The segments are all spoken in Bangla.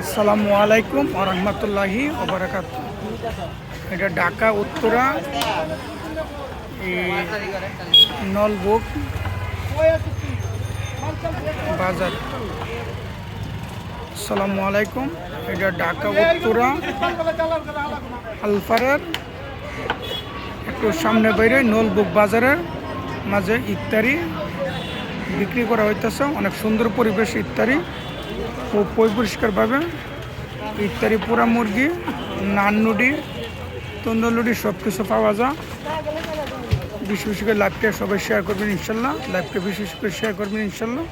আসসালামু আলাইকুম ওয়া রাহমাতুল্লাহি ওয়া বারাকাতুহু। এটা ঢাকা উত্তরা নলবুক বাজার। আসসালামু আলাইকুম। এটা ঢাকা উত্তরা আলফারের একটু সামনে বাইরে নলবুক বাজারের মাঝে ইফতারি বিক্রি করা হইতেছে। অনেক সুন্দর পরিবেশ, ইফতারি খুব পরিষ্কারভাবে ইফতারি, পোড়া মুরগি, নান নুডি, তন্দুর লুডি সব কিছু পাওয়া যায়। বেশি বেশি করে লাইভটা সবাই শেয়ার করবেন ইনশাল্লাহ। লাইভটা বেশি বেশি করে শেয়ার করবেন ইনশাল্লাহ।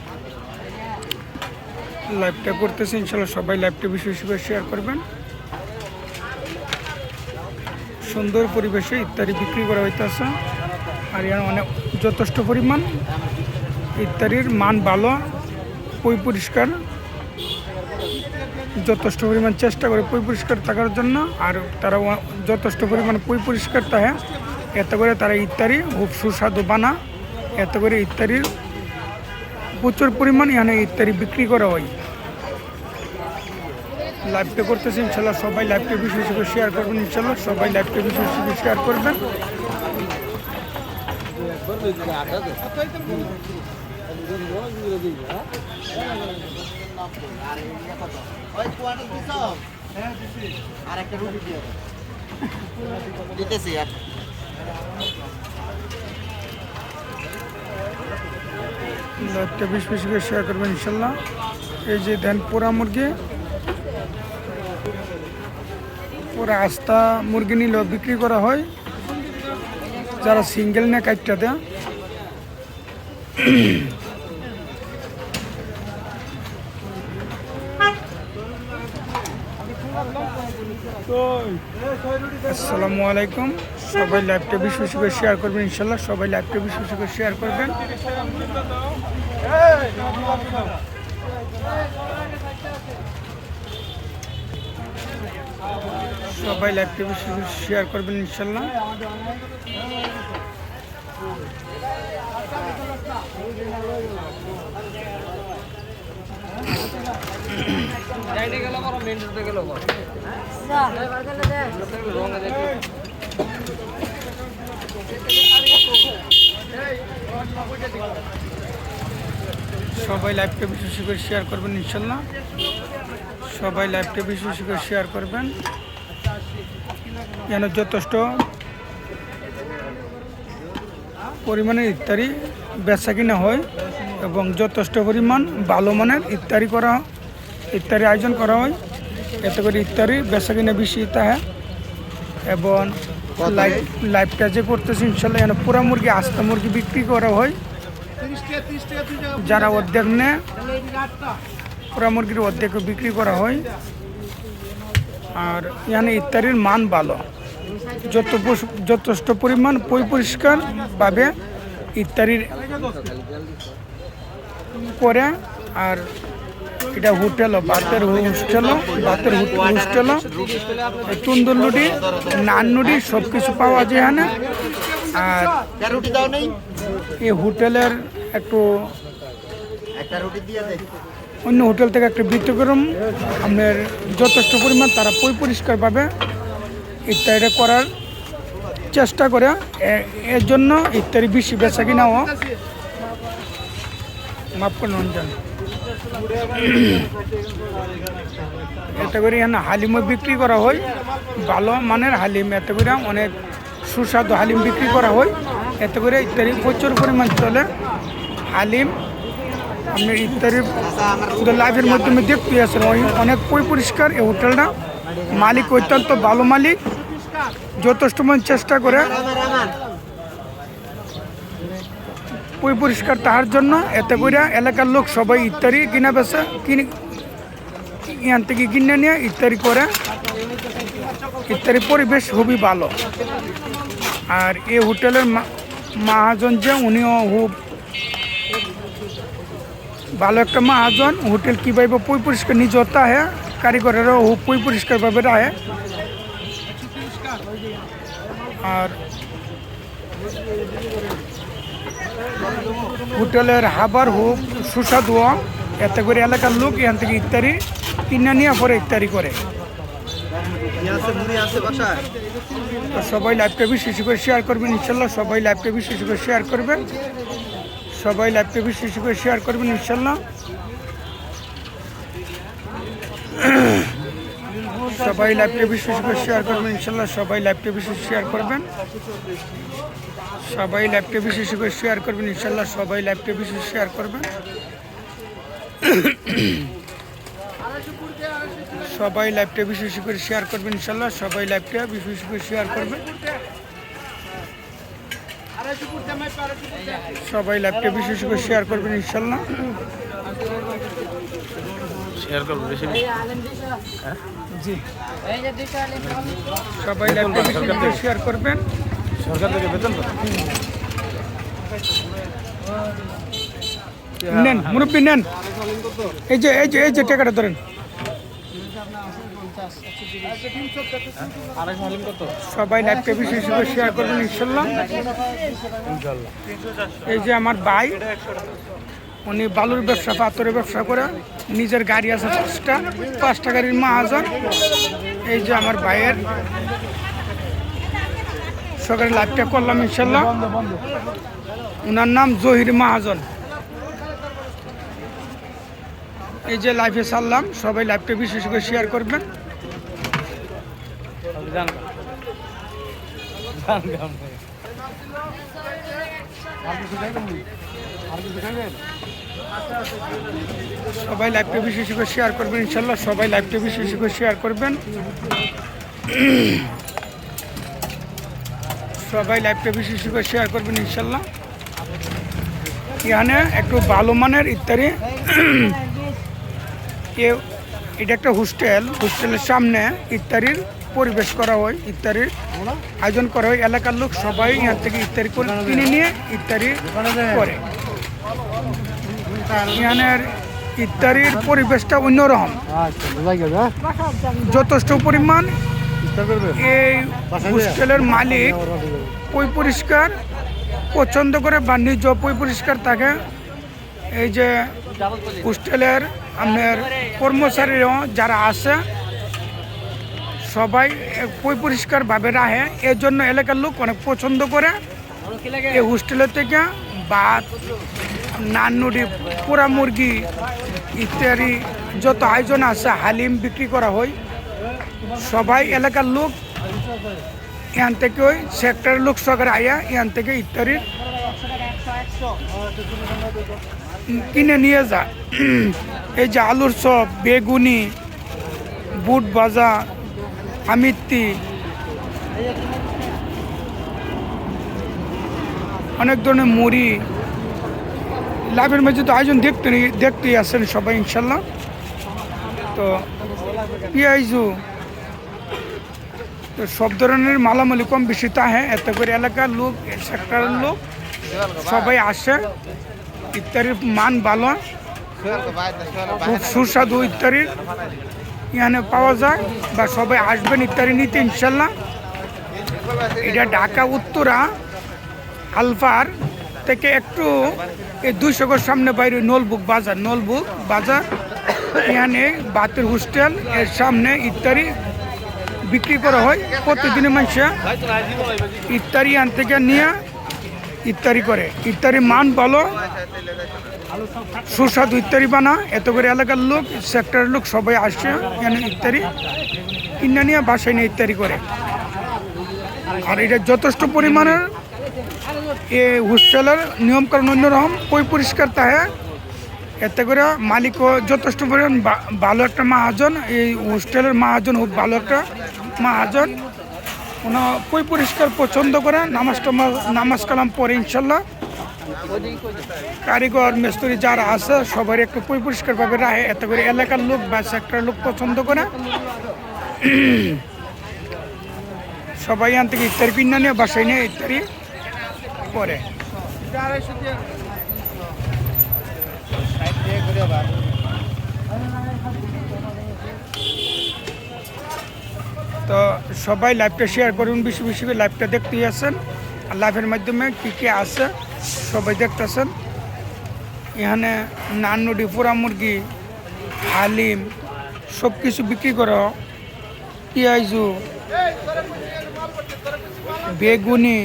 লাইভটা করতেছে ইনশাল্লাহ, সবাই লাইভটা বেশি বেশি করে শেয়ার করবেন। সুন্দর পরিবেশে ইফতারি বিক্রি করা হইতেছে। আর এর অনেক যথেষ্ট পরিমাণ ইফতারির মান ভালো, পরিষ্কার, যথেষ্ট পরিমাণ চেষ্টা করে পরিষ্কার থাকার জন্য। আর তারা যথেষ্ট পরিমাণ পরিষ্কার থাকে, এতে করে তারা ইফতারি খুব সুস্বাদু বানা। এতে করে ইফতারির প্রচুর পরিমাণ এখানে ইফতারি বিক্রি করা হয়। লাইভটা করতেছি ইনশাল্লাহ, সবাই লাইভটা বেশি বেশি করে শেয়ার করবেন ইনশাল্লাহ। সবাই লাইভটা বেশি বেশি করে শেয়ার করবেন। লাইভটা বেশি বেশি করে শেয়ার করবেন ইনশাল্লাহ। এই যে দেন পোড়া মুরগি, পুরা আস্তা মুরগি নিলেও বিক্রি করা হয়। যারা সিঙ্গেল নেয় কাটটা দেয়। আসসালামু আলাইকুম। সবাই লাইভটা বেশি বেশি করে শেয়ার করবেন ইনশাল্লাহ। সবাই লাইভটা বেশি বেশি করে শেয়ার করবেন। সবাই লাইভটা বেশি বেশি শেয়ার করবেন ইনশাল্লাহ। সবাই লাইভটা বেশি বেশি করে শেয়ার করবেন ইনশাল্লাহ। সবাই লাইভটা বেশি বেশি করে শেয়ার করবেন যেন যথেষ্ট পরিমাণের ইফতারি বেচা কিনা হয় এবং যথেষ্ট পরিমাণ ভালো মানের ইফতারি আয়োজন করা হয়। এতে করে ইফতারি বেচা কিনা বেশি থাকে। এবং লাইভটা যে করতেছি ইনশাল্লাহ যেন পুরা মুরগি, আস্তা মুরগি বিক্রি করা হয়। যারা অর্ধেক নেয় পুরা মুরগির অর্ধেক বিক্রি করা হয়। আর এখানে ইফতারির মান ভালো, যথেষ্ট পরিমাণ পরিষ্কারভাবে ইফতারির করে। আর এটা হোটেলও, ভাতের হোস্টেলও, তন্দুর লুডি, নান নুডি সব কিছু পাওয়া যায় এখানে। আর এই হোটেলের একটু অন্য হোটেল থেকে একটা ব্যতিক্রম, আপনার যথেষ্ট পরিমাণ তারা পরিষ্কারভাবে ইফতারিটা করার চেষ্টা করে। এর জন্য ইফতারি বেশি বেচা কিনাও মাফ করে রঞ্জন। এতে করে এখানে হালিমও বিক্রি করা হয়, ভালো মানের হালিম। এতে করে অনেক সুস্বাদু হালিম বিক্রি করা হয়। এতে করে ইফতারি প্রচুর পরিমাণ চলে। হালিম আপনার ইফতারির লাইভের মাধ্যমে দেখতে আসেন, অনেক পরিষ্কার এই হোটেলটা। মালিক অত্যন্ত ভালো মালিক, যথেষ্ট চেষ্টা করে পরিষ্কার তাহার জন্য। এতে করে এলাকার লোক সবাই ইফতারি কিনা বেচা এখান থেকে কিনে নিয়ে ইফতারি করে। ইফতারি পরিবেশ খুবই ভালো। আর এই হোটেলের মহাজন যে উনিও খুব ভালো একটা মহাজন। হোটেল কীভাবে পরিষ্কার নিজ তাহে, কারিগরেরও খুব পরিষ্কারভাবে রাখে। আর হোটেলের খাবার খুব সুস্বাদু। এতে করে এলাকার লোক এখান থেকে ইফতারি কিনে নিয়ে পরে ইত্যাদি করে। তো সবাই লাইভটা বেশি করে শেয়ার করবেন ইনশাল্লাহ, সবাই লাইভটা বেশি করে শেয়ার করবেন, সবাই লাইভটা বেশি করে শেয়ার করবেন ইনশাল্লাহ, সবাই লাইভটা বেশি করে শেয়ার করবেন ইনশাল্লাহ, সবাই লাইভটা বেশি শেয়ার করবেন, সবাই লাইভটা বেশি করে শেয়ার করবেন ইনশাল্লাহ, সবাই লাইভটা বেশি শেয়ার করবেন, সবাই লাইভটা বেশি করে শেয়ার করবেন ইনশাল্লাহ, সবাই লাইভটা বেশি করে শেয়ার করবেন, সবাই লাইভটা বেশি করে শেয়ার করবেন ইনশাল্লাহ, শেয়ার করব বেশি জি সবাই লাইভটা বেশি করে শেয়ার করবেন। সরকার থেকে বেতন নেন মুরব্বী নেন, এই যে এই যে এই যে টাকাটা ধরেন, সবাই লাইভটা বেশি করে শেয়ার করবেন ইনশাল্লাহ। এই যে আমার ভাই, উনি বালুর ব্যবসা, পাথরের ব্যবসা করে, নিজের গাড়ি আছে 5টা গাড়ির মাহাজন। এই যে আমার ভাইয়ের সকালে লাইভটা করলাম ইনশাল্লাহ, ওনার নাম জহির মাহাজন। এই যে লাইভে ছাড়লাম, সবাই লাইভটা বিশেষ করে শেয়ার করবেন। সবাই লাইভটা বিশেষ করে শেয়ার করবেন ইনশাল্লাহ, সবাই লাইভটা বিশেষ করে শেয়ার করবেন, সবাই লাইভটা বিশেষ করে শেয়ার করবেন ইনশাল্লাহ। এখানে একটু ভালো মানের ইত্যাদি, এটা একটা হোস্টেল, হোস্টেলের সামনে ইত্যাদির পরিবেশ করা হয়, ইত্যাদির আয়োজন করা হয়, এলাকার লোক সবাই এখান থেকে ইত্যাদি কিনে নিয়ে ইত্যাদি করে। এখানের ইত্যাদির পরিবেশটা অন্যরকম, যথেষ্ট পরিমাণ। এই হোস্টেলের মালিক পরিষ্কার পছন্দ করে বা নিজ পরিষ্কার থাকে। এই যে হোস্টেলের আপনার কর্মচারীরাও যারা আছে সবাই পরিষ্কারভাবে রাখে, এর জন্য এলাকার লোক অনেক পছন্দ করে। এই হোস্টেলের থেকে ভাত, নাননুডি, পোড়া মুরগি ইত্যাদি যত আয়োজন আছে, হালিম বিক্রি করা হয়। সবাই এলাকার লোক এখান থেকে ওই সেক্টরের লোক সহকারে আয়া এখান থেকে ইত্যাদি কিনে নিয়ে যায়। এই যে আলুর চপ, বেগুনি, বুট ভাজা, আমিত্তি, অনেক ধরনের মুড়ি, লাভের মাঝে তো আয়োজন দেখতেই আসেন সবাই ইনশাল্লাহ। তো পেঁয়াজু, তো সব ধরনের মালামালি কম বেশি তাহে, এতে করে এলাকার লোক, সেক্টরের লোক সবাই আসে। ইত্যাদির মান ভালো, খুব সুস্বাদু ইত্যাদির এখানে পাওয়া যায়, বা সবাই আসবেন ইত্যাদি নিতে ইনশাল্লাহ। এটা ঢাকা উত্তরা আলফার থেকে একটু এই 200 গজ সামনে বাইরে নলবুক বাজার, এখানে বাতের হোস্টেল এর সামনে ইত্যাদি বিক্রি করা হয়। প্রতিদিনের মানুষে ইত্যাদি এখান থেকে নিয়ে ইত্যাদি করে, ইত্যাদি মান ভালো, সুস্বাদু ইত্যাদি বানা। এত করে এলাকার লোক, সেক্টরের লোক সবাই আসে এখানে ইত্যাদি কিনে নিয়ে বাসায় নিয়ে ইত্যাদি করে। আর এটা যথেষ্ট পরিমাণের এই হোস্টেলের নিয়মকানুন অন্যরকম, পরিষ্কার থাকে। এতে করে মালিকও যথেষ্ট পরিমাণ ভালো একটা মাহাজন, এই হোস্টেলের মাহাজন খুব ভালো একটা মাহাজন। ওনা পরিষ্কার পছন্দ করে, নামাজ কালাম পরে ইনশাল্লাহ। কারিগর মিস্ত্রি যারা আছে সবাই একটু পরিষ্কারভাবে রাখে, এতে করে এলাকার লোক বা সেক্টরের লোক পছন্দ করে। সবাই এখান থেকে ইত্যাদি কিনে নিয়ে বাসায় নিয়ে ইত্যাদি করে। তো সবাই লাইভটা শেয়ার করুন, বেশি করে লাইভটা দেখতেই আছেন। আর লাইভের মাধ্যমে কী আছে সবাই দেখতেছেন। এখানে নাননুডি, পোড়া মুরগি, হালিম, সব কিছু বিক্রি করো, পেঁয়াজু, বেগুনি,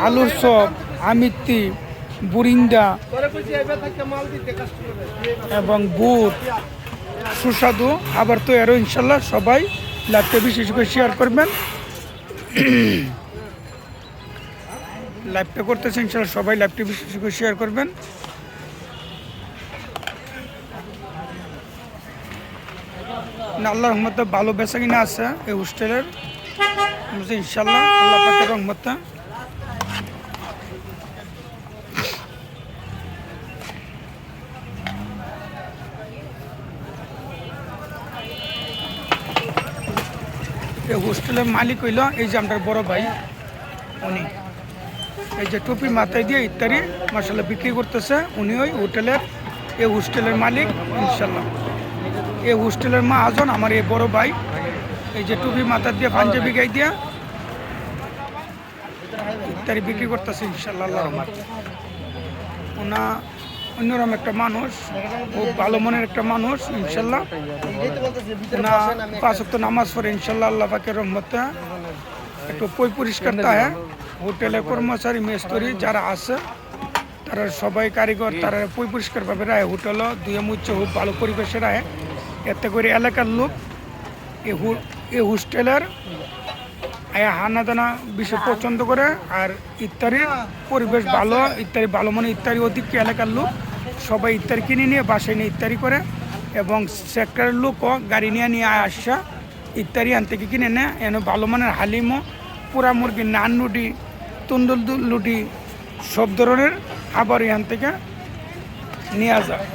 আলুর চপ, আমিত্তি, বুরিন্দা এবং বুট সুস্বাদু আবার তো এরও ইনশাল্লাহ। সবাই লাইভটা বিশেষ করে শেয়ার করবেন। লাইভটা করতেছে ইনশাল্লাহ, সবাই লাইভটা বিশেষ করে শেয়ার করবেন। না আল্লাহর রহমতে ভালো বেচা কিনা আছে এই হোস্টেলের ইনশাল্লাহ, আল্লাহ পাকের রহমতে। এই হোস্টেলের মালিক হইল এই যে আমার বড় ভাই, উনি এই যে টুপি মাথায় দিয়ে ইত্যাদি মশলা বিক্রি করতেছে, উনি ওই হোটেলের এই হোস্টেলের মালিক ইনশাল্লাহ। এই হোস্টেলের মহাজন আমার এই বড় ভাই, এই যে টুপি মাথা দিয়ে পাঞ্জাবি গাই দিয়া ইত্যাদি বিক্রি করতেছে ইনশাল্লাহ আল্লাহর রহমতে। ওনা অন্যরকম একটা মানুষ, খুব ভালো মনের একটা মানুষ ইনশাল্লাহ। না 5 ওয়াক্ত নামাজ পড়ে ইনশাল্লাহ, আল্লাহ পাকের রহমতে একটু পরিষ্কার থাকে। হোটেলে কর্মচারী মেস্তরি যারা আছে তারা সবাই কারিগর, তারা পরিষ্কারভাবে রায় হোটেলও দুয়ে মুচ্ছে খুব ভালো পরিবেশে রায়। এতে করে এলাকার লোক এই হোস্টেলের হানাদানা বেশি পছন্দ করে। আর ইত্যাদির পরিবেশ ভালো, ইত্যাদি ভালো মানে ইত্যাদি অধিক এলাকার লোক সবাই ইত্যাদি কিনে নিয়ে বাসায় নিয়ে ইত্যাদি করে। এবং সেক্টরের লোকও গাড়ি নিয়ে আসা ইত্যাদি এন থেকে কিনে নেয়। এন ভালো মানের হালিমও, পোড়া মুরগি, নান রুটি, তন্দুর লুটি সব ধরনের খাবার এখান থেকে নিয়ে যায়।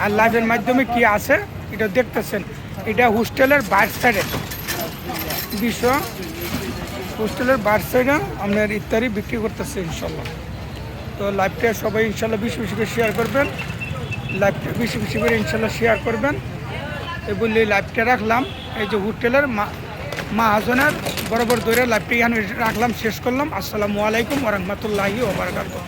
আর লাইভের মাধ্যমে কি আছে এটা দেখতেছেন, এটা হোস্টেলের বাইর সাইডে হোস্টেলের বাইর সাইডে আপনার ইত্যাদি বিক্রি করতেছে ইনশাল্লাহ। তো লাইভটা সবাই ইনশাল্লাহ বেশি বেশি করে শেয়ার করবেন, লাইভটা বেশি বেশি করে ইনশাল্লাহ শেয়ার করবেন। এই বললে লাইভটা রাখলাম, এই যে হোটেলের মহাজনের বরাবর ধরে লাইভটা এখানে রাখলাম, শেষ করলাম। আসসালামু আলাইকুম ওয়া রাহমাতুল্লাহি ওয়া বারাকাতুহু।